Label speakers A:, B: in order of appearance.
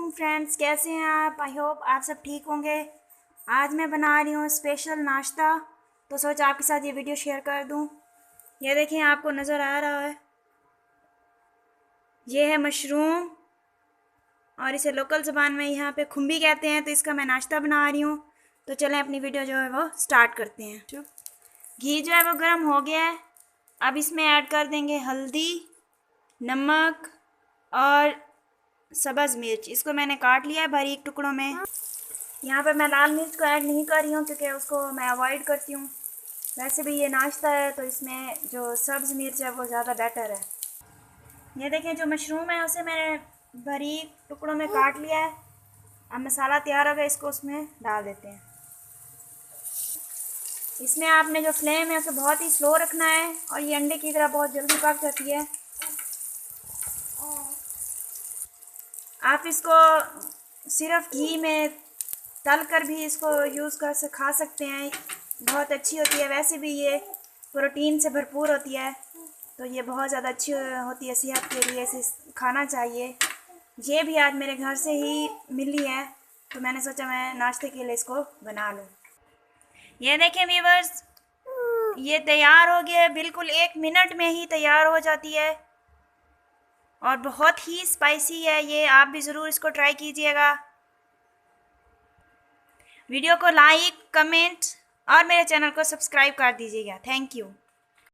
A: वालेकुम फ्रेंड्स, कैसे हैं आप। आई होप आप सब ठीक होंगे। आज मैं बना रही हूँ स्पेशल नाश्ता, तो सोचा आपके साथ ये वीडियो शेयर कर दूँ। ये देखें, आपको नज़र आ रहा है, ये है मशरूम और इसे लोकल ज़बान में यहाँ पे खुम्बी कहते हैं। तो इसका मैं नाश्ता बना रही हूँ। तो चलें अपनी वीडियो जो है वो स्टार्ट करते हैं। घी जो है वो गर्म हो गया है। अब इसमें ऐड कर देंगे हल्दी, नमक और सब्ज़ मिर्च। इसको मैंने काट लिया है बारीक टुकड़ों में। यहाँ पर मैं लाल मिर्च को ऐड नहीं कर रही हूँ क्योंकि उसको मैं अवॉइड करती हूँ। वैसे भी ये नाश्ता है तो इसमें जो सब्ज़ मिर्च है वो ज़्यादा बेटर है। ये देखें, जो मशरूम है उसे मैंने बारीक टुकड़ों में काट लिया है। अब मसाला तैयार हो गया, इसको उसमें डाल देते हैं। इसमें आपने जो फ्लेम है उसे बहुत ही स्लो रखना है और ये अंडे की तरह बहुत जल्दी पक जाती है। आप इसको सिर्फ घी में तल कर भी इसको यूज़ कर से खा सकते हैं, बहुत अच्छी होती है। वैसे भी ये प्रोटीन से भरपूर होती है, तो ये बहुत ज़्यादा अच्छी होती है सेहत के लिए, इसे खाना चाहिए। ये भी आज मेरे घर से ही मिली है, तो मैंने सोचा मैं नाश्ते के लिए इसको बना लूँ। ये देखें व्यूअर्स, ये तैयार हो गया है। बिल्कुल 1 मिनट में ही तैयार हो जाती है और बहुत ही स्पाइसी है ये। आप भी ज़रूर इसको ट्राई कीजिएगा। वीडियो को लाइक, कमेंट और मेरे चैनल को सब्सक्राइब कर दीजिएगा। Thank you.